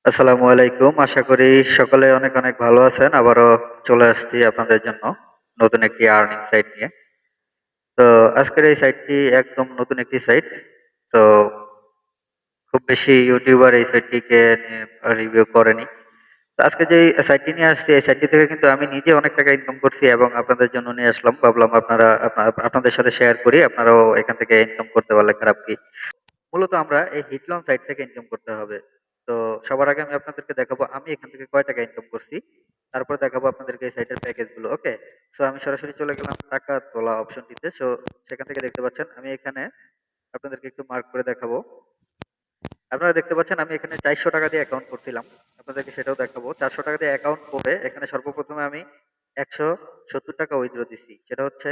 আসসালামু আলাইকুম। আশা করি সকলে অনেক, অনেক ভালো আছেন। আবারও চলে আসছি আপনাদের জন্য নতুন একটি আর্নিং সাইট নিয়ে। তো আজকের এই সাইটটি একদম নতুন একটি সাইট। তো খুব বেশি ইউটিউবার এই সাইটটিকে নিয়ে রিভিউ করেনি। তো আজকে যে সাইটটি নিয়ে আসছি, এই সাইটটি থেকে কিন্তু আমি নিজে অনেক টাকা ইনকাম করছি এবং আপনাদের জন্য নিয়ে আসলাম। ভাবলাম আপনাদের সাথে শেয়ার করি। আপনারাও এখান থেকে ইনকাম করতে পারলে খারাপ কি? মূলত আমরা এই হিটলন সাইট থেকে ইনকাম করতে হবে। তো সবার আগে আমি আপনাদেরকে দেখাবো আমি এখান থেকে কয় টাকা ইনকাম করছি। তারপর দেখাবো আপনাদেরকে এই সাইটের প্যাকেজ গুলো। ওকে, সো আমি সরাসরি চলে গেলাম টাকা তোলা অপশনটিতে। সো সেখান থেকে দেখতে পাচ্ছেন আমি এখানে আপনাদেরকে একটু মার্ক করে দেখাবো। আপনারা দেখতে পাচ্ছেন আমি এখানে ৪০০ টাকা দিয়ে অ্যাকাউন্ট করছিলাম। আপনাদেরকে সেটাও দেখাবো। ৪০০ টাকা দিয়ে অ্যাকাউন্ট করে এখানে সর্বপ্রথমে আমি ১৭০ টাকা উইথড্র দিছি। সেটা হচ্ছে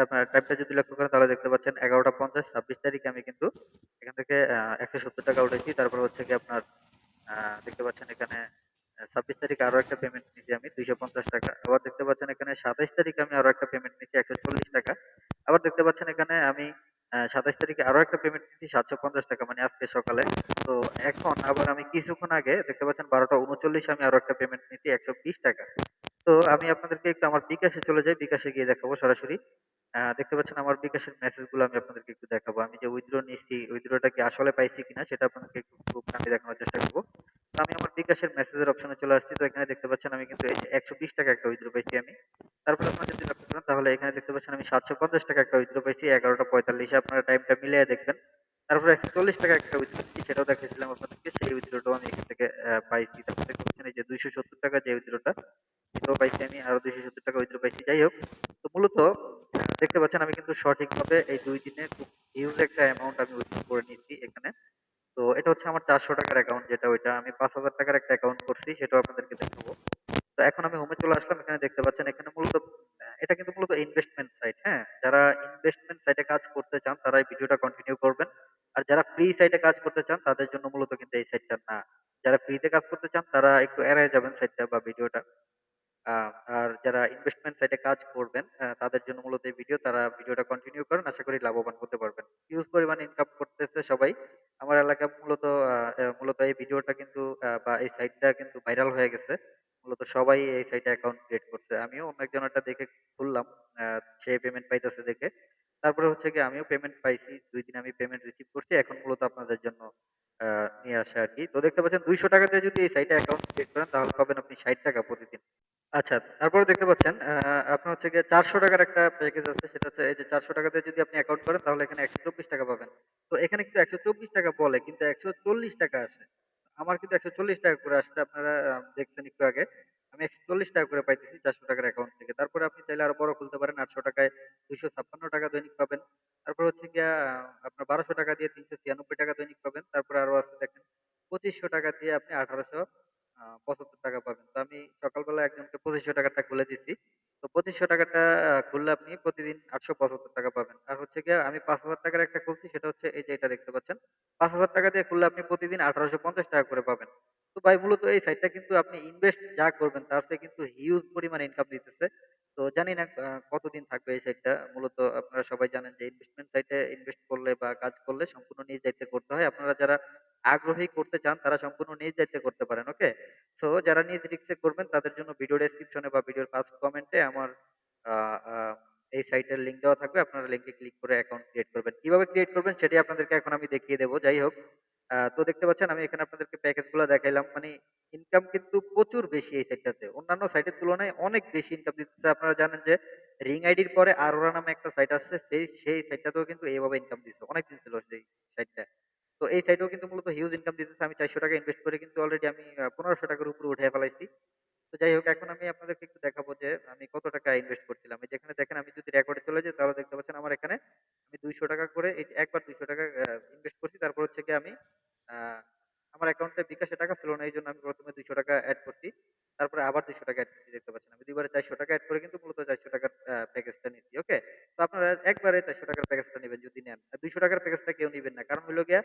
আপনার টাইমটা যদি লক্ষ্য করেন তাহলে দেখতে পাচ্ছেন ১১টা ৫০ ২৬ তারিখে আমি কিন্তু এখান থেকে ১৭০ টাকা উঠাইছি। তারপর হচ্ছে গিয়ে আপনার দেখতে পাচ্ছেন এখানে ২৬ তারিখে আরো একটা পেমেন্ট নিছি আমি ২৫০ টাকা। আবার দেখতে পাচ্ছেন এখানে ২৭ তারিখে আমি আরো একটা পেমেন্ট নিছি ১৪০ টাকা। আবার দেখতে পাচ্ছেন এখানে আমি ২৭ তারিখে আরো একটা পেমেন্ট নিছি ৭৫০ টাকা, মানে আজকে সকালে। তো এখন আবার আমি কিছুক্ষণ আগে দেখতে পাচ্ছেন ১২টা ৩৯ আমি আরো একটা পেমেন্ট নিছি ১২০ টাকা। তো আমি আপনাদেরকে একটু আমার বিকাশে চলে যাই, বিকাশে গিয়ে দেখাবো সরাসরি। দেখতে পাচ্ছেন আমার বিকাশের মেসেজ গুলো আমি আপনাদেরকে একটু দেখাবো। আমি যে উইথড্র নিচ্ছি, উইথড্রটা কি আসলে পাইছি কিনা সেটা আপনাদেরকে একটু প্রুফ আমি দেখানোর চেষ্টা করবো। তো আমি আমার বিকাশের মেসেজের অপশনে চলে আসছি। তো এখানে দেখতে পাচ্ছেন আমি কিন্তু এই যে ১২০ টাকা একটা উইথড্র পাইছি আমি। তারপরে আপনারা যদি লক্ষ্য করেন তাহলে এখানে দেখতে পাচ্ছেন আমি ৭৫০ টাকা একটা উইথড্র পাইছি ১১টা ৪৫-এ। আপনারা টাইমটা মিলিয়ে দেখবেন। তারপরে ১৪০ টাকা একটা উইথড্র দিচ্ছি, সেটাও দেখাইছিলাম আপনাদেরকে। সেই উইথড্রটাও আমি এখান থেকে পাইছি। তারপরে দেখতে পাচ্ছেন এই যে ২৭০ টাকা যে উইথড্রটা, এটাও পাইছি আমি। আরো ২৭০ টাকা উইথড্র পাইছি। যাই হোক, তো মূলত দেখতে পাচ্ছেন আমি কিন্তু সঠিকভাবে এই ২ দিনে খুব হিউজ একটা অ্যামাউন্ট আমি উইথড্র করে নিচ্ছি এখানে। তো এটা হচ্ছে আমার ৪০০ টাকার অ্যাকাউন্ট, যেটা ওইটা আমি ৫,০০০ টাকার একটা অ্যাকাউন্ট করছি, সেটাও আপনাদেরকে দেখাবো। তো এখন আমি হোমে চলে আসলাম। এখানে দেখতে পাচ্ছেন এখানে মূলত এটা কিন্তু মূলত ইনভেস্টমেন্ট সাইট। হ্যাঁ, যারা ইনভেস্টমেন্ট সাইটে কাজ করতে চান তারা এই ভিডিওটা কন্টিনিউ করবেন। আর যারা ফ্রি সাইটে কাজ করতে চান তাদের জন্য মূলত কিন্তু এই সাইটটা না। যারা ফ্রিতে কাজ করতে চান তারা একটু এড়ায় যাবেন সাইটটা বা ভিডিওটা। আর যারা ইনভেস্টমেন্ট সাইটে কাজ করবেন তাদের জন্য মূলত এই ভিডিও, তারা ভিডিওটা কন্টিনিউ করেন, আশা করি লাভবান হতে পারবেন। হিউজ পরিমাণ ইনকাম করতেছে সবাই। আমার এলাকায় মূলত এই ভিডিওটা কিন্তু বা এই সাইটটা কিন্তু ভাইরাল হয়ে গেছে। মূলত সবাই এই সাইটে অ্যাকাউন্ট ক্রিয়েট করছে। আমিও অন্য একজনেরটা দেখে খুললাম, সে পেমেন্ট পাইতেছে দেখে। তারপরে হচ্ছে গিয়ে আমিও পেমেন্ট পাইছি। ২ দিন আমি পেমেন্ট রিসিভ করছি। এখন মূলত আপনাদের জন্য নিয়ে আসা আরকি। তো দেখতে পাচ্ছেন ২০০ টাকা দিয়ে যদি এই সাইটে অ্যাকাউন্ট ক্রিয়েট করেন তাহলে পাবেন আপনি ৬০ টাকা প্রতিদিন। আচ্ছা, তারপরে দেখতে পাচ্ছেন আপনার হচ্ছে গিয়ে ৪০০ টাকার একটা প্যাকেজ আছে। সেটা হচ্ছে এই যে ৪০০ টাকা দিয়ে যদি আপনি অ্যাকাউন্ট করেন তাহলে এখানে ১২৪ টাকা পাবেন। তো এখানে কিন্তু ১২৪ টাকা বলে কিন্তু ১৪০ টাকা আসে। আমার কিন্তু ১৪০ টাকা করে আসছে। আপনারা দেখছেন একটু আগে। আমি ১৪০ টাকা করে পাইতেছি ৪০০ টাকার অ্যাকাউন্ট থেকে। তারপরে আপনি চাইলে আরো বড় খুলতে পারেন। ৮০০ টাকায় ২৫৬ টাকা দৈনিক পাবেন। তারপর হচ্ছে গিয়া আপনার ১২০০ টাকা দিয়ে ৩৯৬ টাকা দৈনিক পাবেন। তারপরে আরো আছে দেখেন ২৫০০ টাকা দিয়ে আপনি ১৮৭৫ টাকা পাবেন। তো আমি সকালবেলা একজনকে ২৫০০ টাকারটা খুলে দিছি। তো ২৫০০ টাকাটা খুললে আপনি প্রতিদিন ৮৭৫ টাকা পাবেন। আর হচ্ছে গিয়ে আমি ৫,০০০ টাকার একটা খুলছি, সেটা হচ্ছে এই যে এটা দেখতে পাচ্ছেন। ৫,০০০ টাকা দিয়ে খুললে আপনি প্রতিদিন ১৮৫০ টাকা করে পাবেন। তো ভাই মূলত এই সাইটটা কিন্তু আপনি ইনভেস্ট যা করবেন তার চেয়ে কিন্তু হিউজ পরিমাণে ইনকাম দিতেছে। তো জানি না কতদিন থাকবে এই সাইটটা। মূলত আপনারা সবাই জানেন যে ইনভেস্টমেন্ট সাইটে ইনভেস্ট করলে বা কাজ করলে সম্পূর্ণ নিজ দায়িত্বে করতে হয়। আপনারা যারা আগ্রহী করতে চান তারা সম্পূর্ণ নিজ দায়িত্বে করতে পারেন। ওকে? সো যারা নিজ রিস্কে করবেন তাদের জন্য ভিডিও ডেসক্রিপশনে বা ভিডিওর ফার্স্ট কমেন্টে আমার আ আ এই সাইটের লিংক দেওয়া থাকবে। আপনারা লিংকে ক্লিক করে অ্যাকাউন্ট ক্রিয়েট করবেন। কিভাবে ক্রিয়েট করবেন সেটি আপনাদেরকে এখন আমি দেখিয়ে দেব। যাই হোক, তো দেখতে পাচ্ছেন আমি এখানে আপনাদেরকে প্যাকেজ গুলা দেখাইলাম। মানে ইনকাম কিন্তু প্রচুর বেশি এই সাইটটাতে। অন্যান্য সাইটের তুলনায় অনেক বেশি ইনকাম দিতেছে। আপনারা জানেন যে রিং আইডির পরে আরোরা নামে একটা সাইট আসছে। সেই সাইটটাতেও কিন্তু এইভাবে ইনকাম দিচ্ছে। অনেকদিন ছিল সেই সাইটটা। তো এই সাইটেও কিন্তু মূলত হিউজ ইনকাম দিতেছে। আমি ৪০০ টাকা ইনভেস্ট করে কিন্তু অলরেডি আমি ১৫০০ টাকার উপরে উঠায় ফেলাইছি। তো যাই হোক, এখন আমি আপনাদেরকে একটু দেখাবো যে আমি কত টাকা ইনভেস্ট করছিলাম। এই যেখানে দেখেন আমি যদি রেকর্ডে চলে যাই তাহলে দেখতে পাচ্ছেন আমার এখানে আমি ২০০ টাকা করে এই যে একবার ২০০ টাকা ইনভেস্ট করছি। তারপর হচ্ছে গিয়ে আমি আ আমার অ্যাকাউন্টে বিকাশে টাকা ছিল না। এইজন্য আমি ১ম এ ২০০ টাকা এড করছি। তারপরে আবার ২০০ টাকা এড করছি, দেখতে পাচ্ছেন। আমি ২ বারে ৪০০ টাকা এড করে কিন্তু মূলত ৪০০ টাকার প্যাকেজটা নিচ্ছি। ওকে? তো আপনারা একবারে ৪০০ টাকার প্যাকেজটা নিবেন যদি নেন। ২০০ টাকার প্যাকেজটা কেউ নিবেন না। কারণ হইলো গিয়া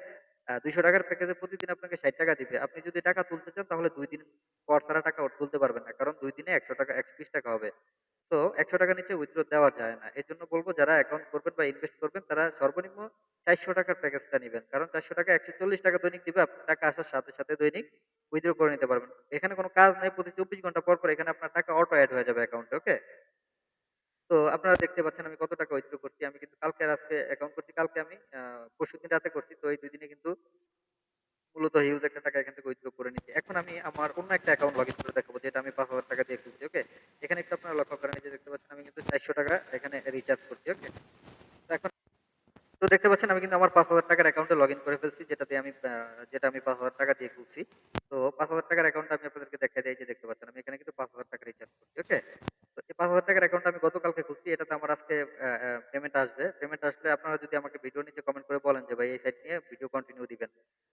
২০০ টাকার প্যাকেজে প্রতিদিন আপনাকে ৬০ টাকা দিবে। আপনি যদি টাকা তুলতে চান তাহলে ২ দিন পর ছাড়া টাকা তুলতে পারবেন না। কারণ ২ দিনে ১০০ টাকা ১২০ টাকা হবে। সো ১০০ টাকার নিচে উইথড্র দেওয়া যায় না। এজন্য বলব যারা অ্যাকাউন্ট করবেন বা ইনভেস্ট করবেন তারা সর্বনিম্ন ৪০০ টাকার প্যাকেজটা নিবেন। কারণ ৪০০ টাকা ১৪০ টাকা দৈনিক দিবে। আপনার টাকা আসার সাথে, সাথে দৈনিক উইথড্র করে নিতে পারবেন। এখানে কোনো কাজ নেই, প্রতি ২৪ ঘন্টা পর, পর এখানে আপনার টাকা অটো এড হয়ে যাবে অ্যাকাউন্টে, ওকে? তো আপনারা দেখতে পাচ্ছেন আমি কত টাকা উইথড্র করছি। আমি কিন্তু কালকে আর আজকে অ্যাকাউন্ট করছি। কালকে আমি পরশুদিন রাতে করছি। তো এই ২ দিনে কিন্তু মূলত হিউজ একটা টাকা এখান থেকে উইথড্র করে নিচ্ছি। এখন আমি আমার অন্য একটা অ্যাকাউন্ট লগইন করে দেখাবো, যেটা আমি ৫,০০০ টাকা দিয়ে খুলছি, ওকে? এখানে একটু আপনারা লক্ষ্য করেন, এই যে দেখতে পাচ্ছেন আমি কিন্তু ৪০০ টাকা এখানে রিচার্জ করছি, ওকে? তো এখন তো দেখতে পাচ্ছেন আমি কিন্তু আমার ৫,০০০ টাকার অ্যাকাউন্টে লগইন করে ফেলছি, যেটা আমি ৫,০০০ টাকা দিয়ে খুলছি। তো ৫,০০০ টাকার অ্যাকাউন্টটা আমি আপনাদেরকে দেখাই দেই। এই যে দেখতে পাচ্ছেন আমি এখানে কিন্তু ৫,০০০ টাকা রিচার্জ করছি, ওকে? তো এই ৫,০০০ টাকার অ্যাকাউন্টটা আমি গতকালকে খুলছি। এটাতে আমার আজকে পেমেন্ট আসবে। পেমেন্ট আসলে আপনারা যদি আমাকে ভিডিওর নিচে কমেন্ট করে বলেন যে ভাই এই সাইট নিয়ে ভিডিও কন্টিনিউ দিবেন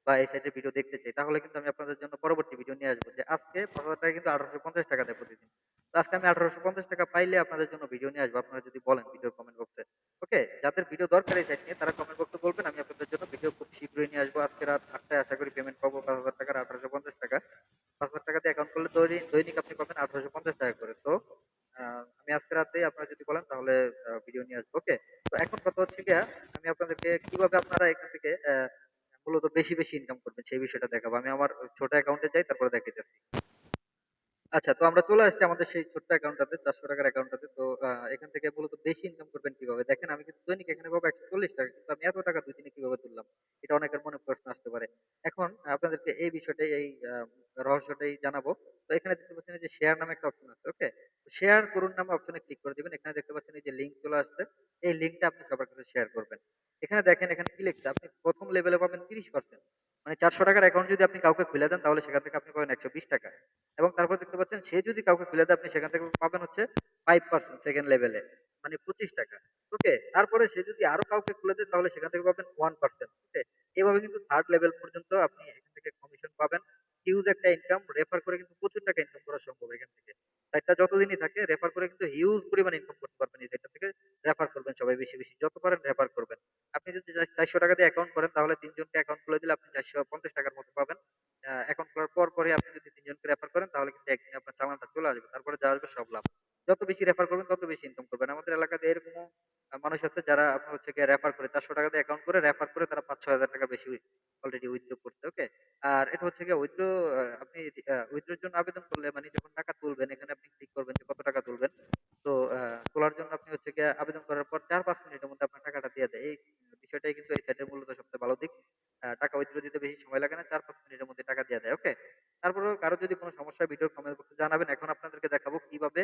বা এই সাইটের ভিডিও দেখতে চাই, তাহলে কিন্তু আমি আপনাদের জন্য পরবর্তী ভিডিও নিয়ে আসবো। যে আজকে ৫,০০০ টাকা কিন্তু ১৮৫০ টাকা দেয় প্রতিদিন। তো আজকে আমি ১৮৫০ টাকা পাইলে আপনাদের জন্য ভিডিও নিয়ে আসবো। আপনারা যদি বলেন ভিডিওর কমেন্ট বক্সে। ওকে? যাদের ভিডিও দরকার এই সাইট নিয়ে তারা কমেন্ট বক্সে বলবেন। আমি আপনাদের জন্য ভিডিও খুব শীঘ্রই নিয়ে আসবো। আজকে রাত ৮ টায় আশা করি পেমেন্ট পাবো ৫,০০০ টাকার ১৮৫০ টাকা। ৫,০০০ টাকা দিয়ে অ্যাকাউন্ট করলে দৈনিক আপনি পাবেন ১৮৫০ টাকা করে। সো আমি আজকে রাতেই আপনারা যদি বলেন তাহলে ভিডিও নিয়ে আসবো। ওকে? তো এখন কথা হচ্ছে গিয়া আমি আপনাদেরকে কিভাবে আপনারা এখান থেকে মূলত বেশি, বেশি ইনকাম করবেন সেই বিষয়টা দেখাবো। আমি আমার ছোট অ্যাকাউন্টে যাই, তারপরে দেখাইতেছি। আচ্ছা, তো আমরা চলে আসছি আমাদের সেই ছোট্ট অ্যাকাউন্টটাতে, ৪০০ টাকার অ্যাকাউন্টটাতে। তো এখান থেকে মূলত বেশি ইনকাম করবেন কিভাবে? দেখেন আমি কিন্তু দৈনিক এখানে পাবো ১৪০ টাকা। কিন্তু আমি এত টাকা ২ দিনে কিভাবে তুললাম? এটা অনেকের মনে প্রশ্ন আসতে পারে। এখন আপনাদেরকে এই বিষয়টাই, এই রহস্যটাই জানাবো। তো এখানে দেখতে পাচ্ছেন এই যে শেয়ার নামে একটা অপশন আছে, ওকে? শেয়ার করুন নামে অপশনে ক্লিক করে দিবেন। এখানে দেখতে পাচ্ছেন এই যে লিঙ্ক চলে আসছে। এই লিঙ্কটা আপনি সবার কাছে শেয়ার করবেন। এখানে দেখেন এখানে কি লিখছে? আপনি ১ম লেভেলে পাবেন ৩০%। মানে ৪০০ টাকার অ্যাকাউন্ট যদি আপনি কাউকে খুলে দেন তাহলে সেখান থেকে আপনি পাবেন ১২০ টাকা। এবং তারপর দেখতে পাচ্ছেন সে যদি কাউকে খুলে দেয় আপনি সেখান থেকে পাবেন হচ্ছে 5% সেকেন্ড লেভেলে, মানে 25 টাকা। ওকে? তারপরে সে যদি আরো কাউকে খুলে দেয় তাহলে সেখান থেকে পাবেন 1%। ওকে? এভাবে কিন্তু থার্ড লেভেল পর্যন্ত আপনি এখান থেকে কমিশন পাবেন। হিউজ একটা ইনকাম, রেফার করে কিন্তু প্রচুর টাকা ইনকাম করা সম্ভব এখান থেকে। সাইটটা যতদিনই থাকে রেফার করে কিন্তু হিউজ পরিমাণ ইনকাম করতে পারবেন এই সাইটটা থেকে। রেফার করবেন সবাই বেশি, বেশি। যত পারেন রেফার করবেন। আপনি যদি ৪০০ টাকা দিয়ে অ্যাকাউন্ট করেন তাহলে ৩ জনকে অ্যাকাউন্ট খুলে দিলে আপনি ৪৫০ টাকার মতো পাবেন। অ্যাকাউন্ট খোলার পরই আপনি যদি ৩ জনকে রেফার করেন তাহলে কিন্তু একদিনে আপনার চালানটা চলে আসবে। তারপরে যা আসবে সব লাভ। যত বেশি রেফার করবেন তত বেশি ইনকাম করবেন। আমাদের এলাকাতে এরকমও মানুষ আছে যারা আপনার হচ্ছে গিয়ে রেফার করে ৪০০ টাকা দিয়ে অ্যাকাউন্ট করে রেফার করে তারা ৫-৬ হাজার টাকা বেশি অলরেডি উইথড্র করছে। ওকে? আর এটা হচ্ছে গিয়ে উইথড্র, আপনি উইথড্রর জন্য আবেদন করলে মানে যখন টাকা তুলবেন এখানে আপনি ক্লিক করবেন যে কত টাকা তুলবেন। তো তোলার জন্য আপনি হচ্ছে গিয়ে আবেদন করার পর ৪-৫ মিনিটের মধ্যে আপনার টাকাটা দিয়ে দেয়। এই বিষয়টাই কিন্তু এই সাইটের মূলত সবচেয়ে ভালো দিক। টাকা উইথড্র দিতে বেশি সময় লাগে না। ৪-৫ মিনিটের মধ্যে টাকা দিয়ে দেয়। ওকে? তারপরেও কারো যদি কোনো সমস্যা হয় ভিডিওর কমেন্ট বক্সে জানাবেন। এখন আপনাদেরকে দেখাবো কিভাবে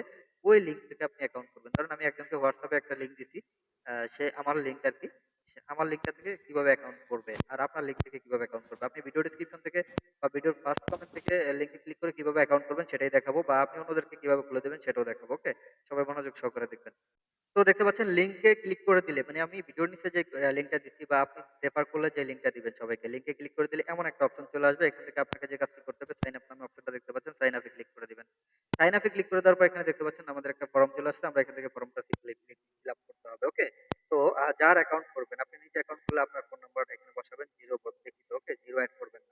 ওই লিঙ্ক থেকে আপনি অ্যাকাউন্ট করবেন। ধরেন আমি একজনকে WhatsApp এ একটা লিঙ্ক দিছি। সে আমার লিঙ্ক আরকি। সে আমার লিঙ্কটা থেকে কিভাবে অ্যাকাউন্ট করবে আর আপনার লিঙ্ক থেকে কিভাবে অ্যাকাউন্ট করবে। আপনি ভিডিও ডেসক্রিপশন থেকে বা ভিডিওর ফার্স্ট কমেন্ট থেকে লিঙ্কে ক্লিক করে কিভাবে অ্যাকাউন্ট করবেন সেটাই দেখাবো, বা আপনি অন্যদেরকে কিভাবে খুলে দেবেন সেটাও দেখাবো। ওকে? সবাই মনোযোগ সহকারে দেখবেন। তো দেখতে পাচ্ছেন লিংকে ক্লিক করে দিলে, মানে আমি ভিডিওর নিচে যে লিংকটা দিচ্ছি বা আপনি রেফার করলে যে লিংকটা দিবেন সবাইকে, লিংকে ক্লিক করে দিলে এমন একটা অপশন চলে আসবে। এখান থেকে আপনাকে যে কাজটি করতে হবে, সাইন আপ নামে অপশনটা দেখতে পাচ্ছেন, সাইন আপে ক্লিক করে দিবেন। সাইন আপে ক্লিক করে দেওয়ার পর এখানে দেখতে পাচ্ছেন আমাদের একটা ফর্ম চলে আসছে। আমরা এখান থেকে ফর্মটা সিম্পলি ফিল আপ করতে হবে। ওকে? তো যার অ্যাকাউন্ট করবেন, আপনি নিজে অ্যাকাউন্ট করলে আপনার ফোন নাম্বার এখানে বসাবেন, জিরো লিখিত। ওকে? জিরো এড করবেন না।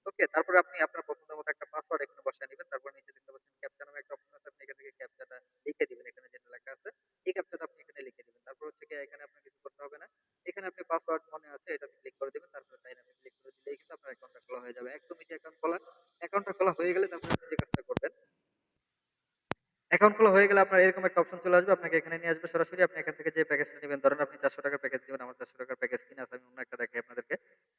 ওকে? তারপরে আপনি আপনার পছন্দ মতো একটা পাসওয়ার্ড এখানে বসায় নিবেন। তারপর নিচে দেখতে পাচ্ছেন ক্যাপচা নামে একটা অপশন আছে। আপনি এখান থেকে ক্যাপচাটা লিখে দিবেন এখানে যেটা লেখা আছে। এই ক্যাপচাটা আপনি এখানে লিখে দিবেন। তারপর হচ্ছে গিয়ে এখানে আপনার কিছু করতে হবে না। এখানে আপনি পাসওয়ার্ড মনে আছে এটাতে ক্লিক করে দিবেন। তারপরে সাইন আপে ক্লিক করে দিলেই কিন্তু আপনার অ্যাকাউন্টটা খোলা হয়ে যাবে। একদম ইজি অ্যাকাউন্ট খোলা। অ্যাকাউন্টটা খোলা হয়ে গেলে তারপরে আপনি যে কাজটা করবেন, অ্যাকাউন্ট খোলা হয়ে গেলে আপনার এরকম একটা অপশন চলে আসবে। আপনাকে এখানে নিয়ে আসবে সরাসরি। আপনি এখান থেকে যে প্যাকেজটা নিবেন, ধরেন আপনি ৪০০ টাকার প্যাকেজ নিবেন। আমার ৪০০ টাকার প্যাকেজ কিনা আছে, আমি অন্য একটা দেখাই আপনাদেরকে।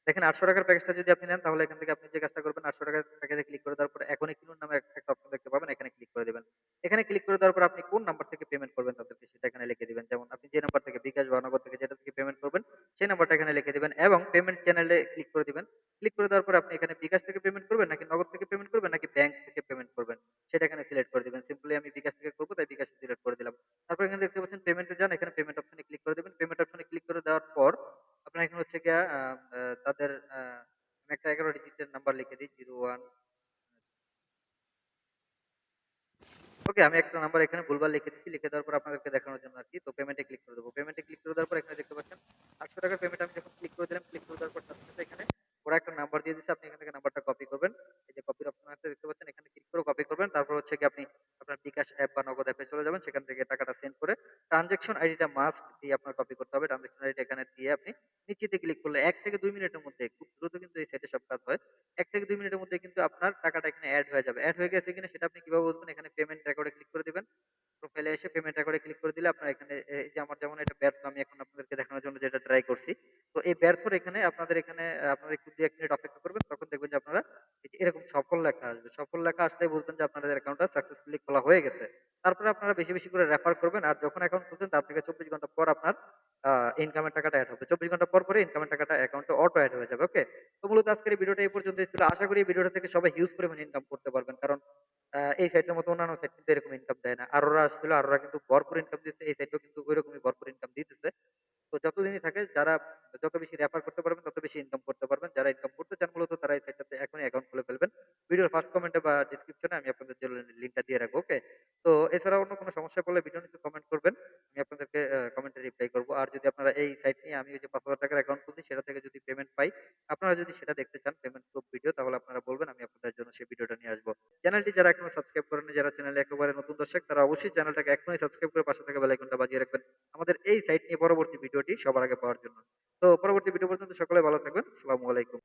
দেখেন ৮০০ টাকার প্যাকেজটা যদি আপনি নেন তাহলে এখান থেকে আপনি যে কাজটা করবেন, ৮০০ টাকার প্যাকেজে ক্লিক করে দেওয়ার পর এখনই কিনুন নামে একটা অপশন দেখতে পাবেন। এখানে ক্লিক করে দিবেন। এখানে ক্লিক করে দেওয়ার পর আপনি কোন নাম্বার থেকে পেমেন্ট করবেন তাদেরকে সেটা এখানে লিখে দিবেন। যেমন আপনি যে নাম্বার থেকে বিকাশ বা নগদ থেকে যেটা থেকে পেমেন্ট করবেন সেই নাম্বারটা এখানে লিখে দিবেন এবং পেমেন্ট চ্যানেলে ক্লিক করে দিবেন। ক্লিক করে দেওয়ার পর আপনি এখানে বিকাশ থেকে পেমেন্ট করবেন নাকি নগদ থেকে পেমেন্ট করবেন নাকি ব্যাংক থেকে পেমেন্ট করবেন সেটা এখানে সিলেক্ট করে দিবেন। সিম্পলি আমি বিকাশ থেকে করব তাই বিকাশে সিলেক্ট করে দিলাম। তারপর এখানে দেখতে পাচ্ছেন পেমেন্টে যান। এখানে পেমেন্ট অপশনে ক্লিক করে দিবেন। পেমেন্ট অপশনে ক্লিক করে দেওয়ার পর আপনার এখানে হচ্ছে গিয়া তাদের আমি একটা ১১ ডিজিটের নাম্বার লিখে দিই 01। ওকে, আমি একটা নাম্বার এখানে ভুলভাল লিখে দিচ্ছি। লিখে দেওয়ার পর আপনাদেরকে দেখানোর জন্য আরকি। তো পেমেন্টে ক্লিক করে দেব। পেমেন্টে ক্লিক করে দেওয়ার পর এখানে দেখতে পাচ্ছেন ৳৮০০ টাকার পেমেন্ট আমি যখন ক্লিক করে দিলাম, ক্লিক করে দেওয়ার পর সাথে, সাথে এখানে ওরা একটা নাম্বার দিয়ে দিছে। আপনি এখান থেকে নাম্বারটা কপি করবেন। এই যে কপির অপশন আছে দেখতে পাচ্ছেন, এখানে ক্লিক করে কপি করবেন। তারপর হচ্ছে গিয়ে আপনি আপনার বিকাশ অ্যাপ বা নগদ অ্যাপে চলে যাবেন। সেখান থেকে টাকাটা সেন্ড করে ট্রান্সেকশন আইডিটা মাস্ট দিয়ে আপনার কপি করতে হবে। ট্রান্সেকশন আইডিটা এখানে দিয়ে আপনি নিচেতে ক্লিক করলে ১ থেকে ২ মিনিটের মধ্যে খুব দ্রুত কিন্তু এই সাইটে সব কাজ হয়। ১ থেকে ২ মিনিটের মধ্যে কিন্তু আপনার টাকাটা এখানে এড হয়ে যাবে। এড হয়ে গেছে কিনা সেটা আপনি কিভাবে বুঝবেন? এখানে পেমেন্ট রেকর্ডে ক্লিক করে দিবেন। প্রোফাইলে এসে পেমেন্ট রেকর্ডে ক্লিক করে দিলে আপনার এখানে এই যে আমার যেমন এটা ব্যর্থ, আমি এখন আপনাদেরকে দেখানোর জন্য যেটা ট্রাই করছি। তো এই ব্যর্থর এখানে আপনাদের এখানে আপনারা একটু ২-১ মিনিট অপেক্ষা করবেন। তখন দেখবেন যে আপনারা এই যে এরকম সফল লেখা আসবে। সফল লেখা আসলেই বুঝবেন যে আপনাদের অ্যাকাউন্টটা সাকসেসফুলি খোলা হয়ে গেছে। তারপরে আপনারা বেশি, বেশি করে রেফার করবেন। আর যখন অ্যাকাউন্ট খুলছেন তার থেকে ২৪ ঘন্টা পর আপনার ইনকামের টাকাটা এড হবে। ২৪ ঘন্টা পরে ইনকামের টাকাটা অ্যাকাউন্টে অটো এড হয়ে যাবে। ওকে? তো মূলত আজকের এই ভিডিওটা এই পর্যন্তই ছিল। আশা করি এই ভিডিওটা থেকে সবাই হিউজ পরিমাণে ইনকাম করতে পারবেন। কারণ এই সাইটের মতো অন্যান্য সাইট কিন্তু এরকম ইনকাম দেয় না। আরোরা আসছিল, আরোরা কিন্তু ভরপুর ইনকাম দিচ্ছে। এই সাইটেও কিন্তু ঐরকমই ভরপুর ইনকাম দিতেছে। তো যতদিনই থাকে যারা যত বেশি রেফার করতে পারবেন তত বেশি ইনকাম করতে পারবেন। যারা ইনকাম করতে চান মূলত তারা এই সাইটটাতে এখনই অ্যাকাউন্ট খুলে ফেলবেন। ভিডিওর ফার্স্ট কমেন্টে বা ডেসক্রিপশনে আমি আপনাদের জন্য লিংকটা দিয়ে রাখবো। ওকে? তো এছাড়া অন্য কোনো সমস্যা পড়লে ভিডিওর নিচে কমেন্ট করবেন। আমি আপনাদেরকে কমেন্টে রিপ্লাই করব। আর যদি আপনারা এই সাইট নিয়ে আমি ওই যে ৳৫,০০০ অ্যাকাউন্ট খুলছি সেটা থেকে যদি পেমেন্ট পাই, আপনারা যদি সেটা দেখতে চান পেমেন্ট প্রুফ ভিডিও, তাহলে আপনারা বলবেন, আমি আপনাদের জন্য সেই ভিডিওটা নিয়ে আসবো। চ্যানেলটি যারা এখনো সাবস্ক্রাইব করেননি, যারা চ্যানেলে একেবারে নতুন দর্শক, তারা অবশ্যই চ্যানেলটাকে এখনই সাবস্ক্রাইব করে পাশে থাকা বেল আইকনটা বাজিয়ে রাখবেন আমাদের এই সাইট নিয়ে পরবর্তী ভিডিওটি সবার আগে পাওয়ার জন্য। তো পরবর্তী ভিডিও পর্যন্ত সকলে ভালো থাকবেন। আসসালামু আলাইকুম।